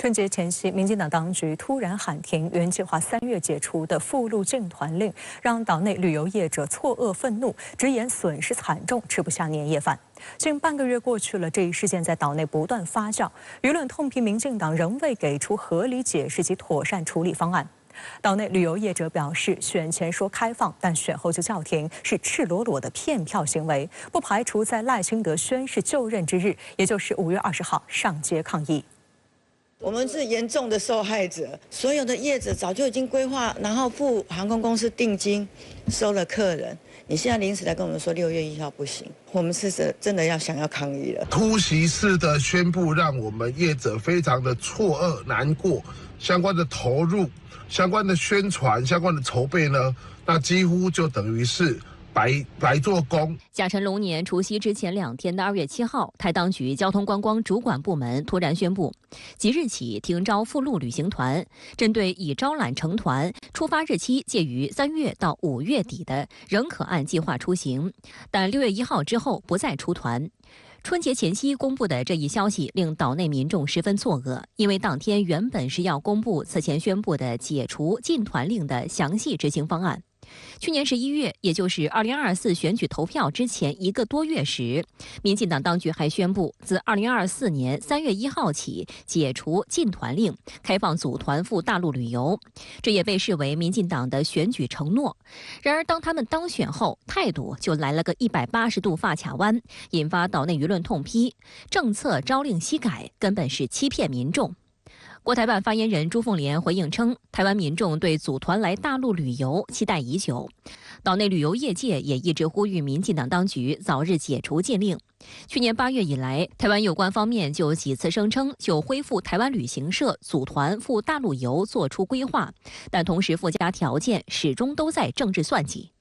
春节前夕，民进党当局突然喊停原计划3月解除的赴陆禁团令，让岛内旅游业者错愕愤怒，直言损失惨重，吃不下年夜饭。近半个月过去了，这一事件在岛内不断发酵，舆论痛批民进党仍未给出合理解释及妥善处理方案。岛内旅游业者表示，选前说开放，但选后就叫停，是赤裸裸的骗票行为，不排除在赖清德宣誓就任之日，也就是5月20号上街抗议。我们是严重的受害者，所有的业者早就已经规划，然后付航空公司定金，收了客人。你现在临时来跟我们说6月1号不行，我们是真的想要抗议了。突袭式的宣布，让我们业者非常的错愕、难过。相关的投入、相关的宣传、相关的筹备呢，那几乎就等于是白做工。甲辰龙年除夕之前2天的2月7号，台当局交通观光主管部门突然宣布，即日起停招赴陆旅行团，针对已招揽成团、出发日期介于3月到5月底的，仍可按计划出行，但6月1号之后不再出团。春节前夕公布的这一消息令岛内民众十分错愕，因为当天原本是要公布此前宣布的解除禁团令的详细执行方案。去年11月，也就是2024选举投票之前1个多月时，民进党当局还宣布，自2024年3月1号起解除禁团令，开放组团赴大陆旅游，这也被视为民进党的选举承诺。然而，当他们当选后，态度就来了个180度发卡弯，引发岛内舆论痛批，政策朝令夕改，根本是欺骗民众。国台办发言人朱凤莲回应称，台湾民众对组团来大陆旅游期待已久，岛内旅游业界也一直呼吁民进党当局早日解除禁令。去年8月以来，台湾有关方面就几次声称就恢复台湾旅行社组团赴大陆游做出规划，但同时附加条件始终都在政治算计。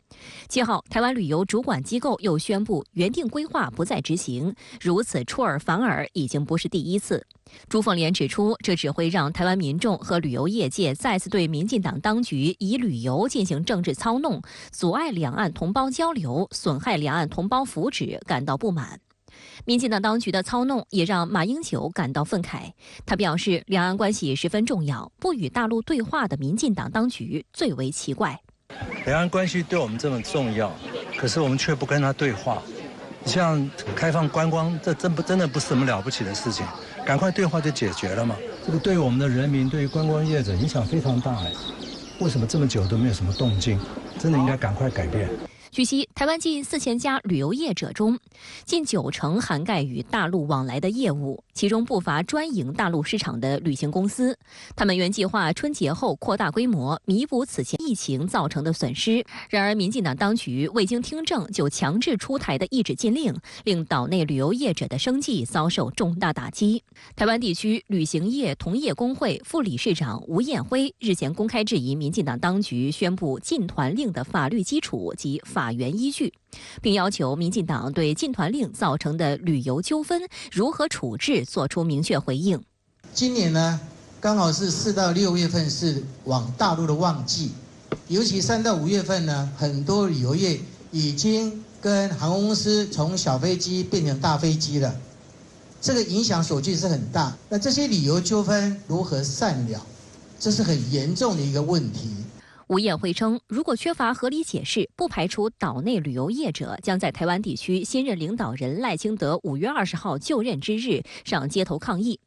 7号，台湾旅游主管机构又宣布原定规划不再执行，如此出尔反尔已经不是第一次。朱凤莲指出，这只会让台湾民众和旅游业界再次对民进党当局以旅游进行政治操弄，阻碍两岸同胞交流，损害两岸同胞福祉感到不满。民进党当局的操弄也让马英九感到愤慨，他表示，两岸关系十分重要，不与大陆对话的民进党当局最为奇怪。两岸关系对我们这么重要，可是我们却不跟他对话。像开放观光，这真的不是什么了不起的事情，赶快对话就解决了嘛。这个对我们的人民、对观光业者影响非常大哎。为什么这么久都没有什么动静？真的应该赶快改变。据悉，台湾近4000家旅游业者中，近90%涵盖与大陆往来的业务，其中不乏专营大陆市场的旅行公司。他们原计划春节后扩大规模，弥补此前疫情造成的损失。然而，民进党当局未经听证就强制出台的抑制禁令，令岛内旅游业者的生计遭受重大打击。台湾地区旅行业同业工会副理事长吴彦辉日前公开质疑民进党当局宣布禁团令的法律基础及法源依据，并要求民进党对禁团令造成的旅游纠纷如何处置做出明确回应。今年呢，刚好是4到6月份是往大陆的旺季，尤其3到5月份呢，很多旅游业已经跟航空公司从小飞机变成大飞机了，这个影响所具是很大。那这些旅游纠纷如何善了，这是很严重的一个问题。吴彦辉称，如果缺乏合理解释，不排除岛内旅游业者将在台湾地区新任领导人赖清德5月20号就任之日上街头抗议。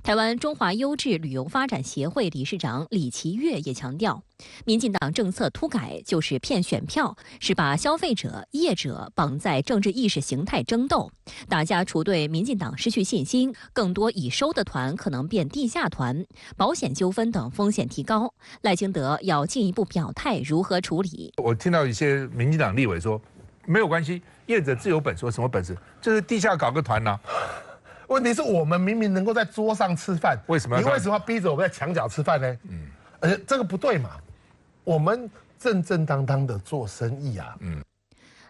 台湾中华优质旅游发展协会理事长李奇岳也强调，民进党政策突改就是骗选票，是把消费者、业者绑在政治意识形态争斗。大家除对民进党失去信心，更多已收的团可能变地下团，保险纠纷等风险提高。赖清德要进一步表态如何处理。我听到一些民进党立委说，没有关系，业者自有本事，什么本事？就是地下搞个团啊。问题是我们明明能够在桌上吃饭，为什么要？你为什么要逼着我们在墙角吃饭呢？而且这个不对嘛，我们正正当当的做生意啊。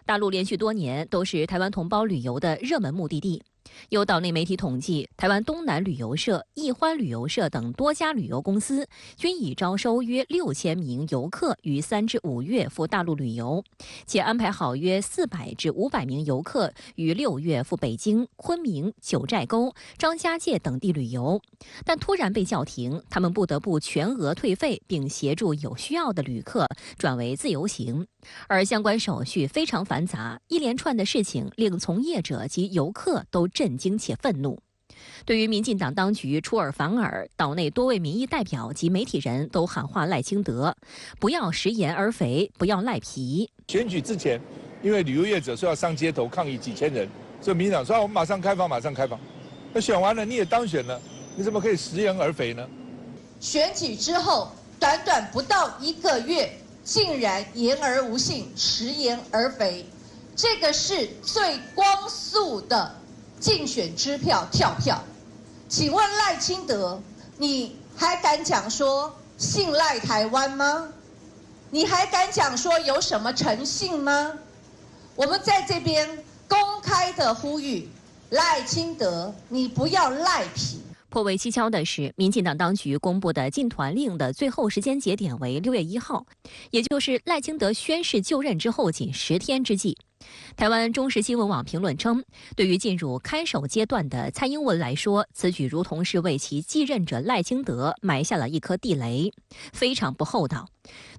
大陆连续多年都是台湾同胞旅游的热门目的地。有岛内媒体统计，台湾东南旅游社、易欢旅游社等多家旅游公司均已招收约6000名游客于3至5月赴大陆旅游，且安排好约400至500名游客于6月赴北京、昆明、九寨沟、张家界等地旅游，但突然被叫停，他们不得不全额退费，并协助有需要的旅客转为自由行，而相关手续非常繁杂，一连串的事情令从业者及游客都震惊且愤怒。对于民进党当局出尔反尔，岛内多位民意代表及媒体人都喊话赖清德，不要食言而肥，不要赖皮。选举之前，因为旅游业者说要上街头抗议几千人，所以民进党说我们马上开放，马上开放。那选完了你也当选了，你怎么可以食言而肥呢？选举之后短短不到1个月，竟然言而无信，食言而肥，这个是最光速的竞选支票跳票。请问赖清德，你还敢讲说信赖台湾吗？你还敢讲说有什么诚信吗？我们在这边公开的呼吁赖清德，你不要赖皮。颇为蹊跷的是，民进党当局公布的禁团令的最后时间节点为6月1号，也就是赖清德宣誓就任之后仅10天之际。台湾中时新闻网评论称，对于进入看守阶段的蔡英文来说，此举如同是为其继任者赖清德埋下了一颗地雷，非常不厚道。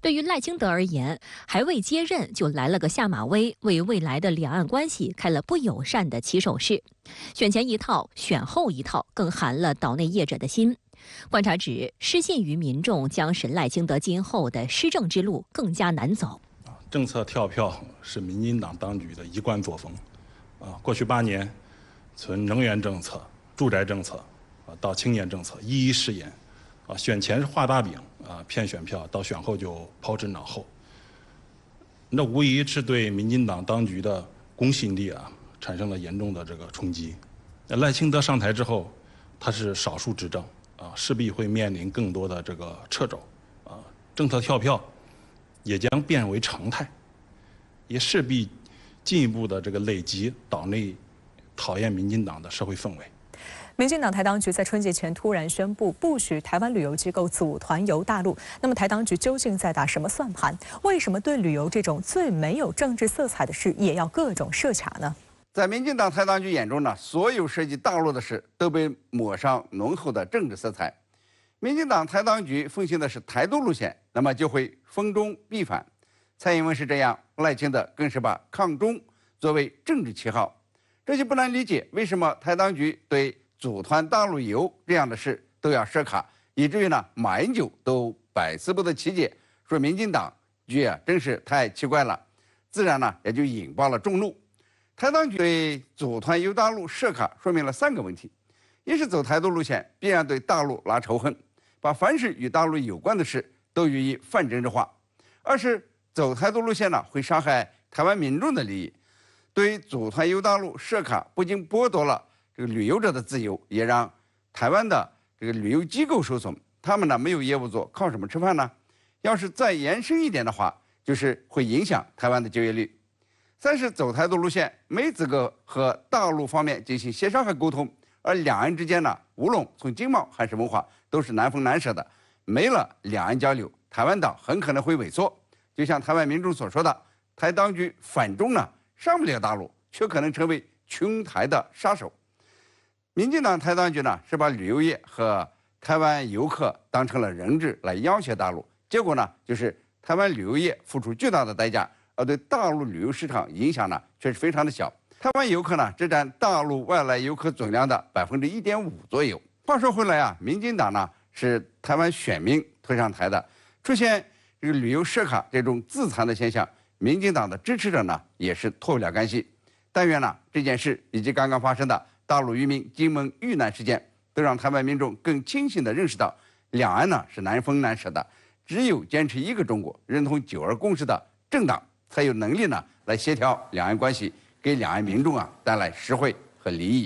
对于赖清德而言，还未接任就来了个下马威，为未来的两岸关系开了不友善的起手式。选前一套，选后一套，更寒了岛内业者的心。观察指，失信于民众将使赖清德今后的施政之路更加难走。政策跳票是民进党当局的一贯作风，过去8年，从能源政策、住宅政策，到青年政策一一试验，选前是画大饼，骗选票，到选后就抛之脑后。那无疑是对民进党当局的公信力产生了严重的这个冲击。赖清德上台之后，他是少数执政，势必会面临更多的这个掣肘，政策跳票也将变为常态，也势必进一步的这个累积岛内讨厌民进党的社会氛围。民进党台当局在春节前突然宣布不许台湾旅游机构组团游大陆，那么台当局究竟在打什么算盘？为什么对旅游这种最没有政治色彩的事也要各种设卡呢？在民进党台当局眼中呢，所有涉及大陆的事都被抹上浓厚的政治色彩。民进党台当局奉行的是台独路线，那么就会逢中必反。蔡英文是这样，赖清德更是把抗中作为政治旗号，这就不难理解为什么台当局对组团大陆游这样的事都要设卡，以至于呢马英九都百思不得其解，说民进党局真是太奇怪了，自然呢也就引爆了众怒。台当局对组团游大陆设卡，说明了3个问题：一是走台独路线，必然对大陆拉仇恨，把凡是与大陆有关的事都予以泛政治化；二是走台独路线呢，会伤害台湾民众的利益。对组团游大陆设卡，不仅剥夺了这个旅游者的自由，也让台湾的这个旅游机构受损。他们呢没有业务做，靠什么吃饭呢？要是再延伸一点的话，就是会影响台湾的就业率。三是走台独路线，没资格和大陆方面进行协商和沟通，而两岸之间呢，无论从经贸还是文化，都是难分难舍的。没了两岸交流，台湾岛很可能会萎缩。就像台湾民众所说的，台当局反中呢，上不了大陆，却可能成为穷台的杀手。民进党台当局呢，是把旅游业和台湾游客当成了人质来要挟大陆，结果呢，就是台湾旅游业付出巨大的代价，而对大陆旅游市场影响呢，却是非常的小。台湾游客呢，只占大陆外来游客总量的1.5%左右。话说回来民进党呢是台湾选民推上台的，出现这个旅游设卡这种自残的现象，民进党的支持者呢也是脱不了干系。但愿呢这件事以及刚刚发生的大陆渔民金门遇难事件，都让台湾民众更清醒地认识到，两岸呢是难分难舍的，只有坚持一个中国、认同9·2共识的政党，才有能力呢来协调两岸关系，给两岸民众带来实惠和利益。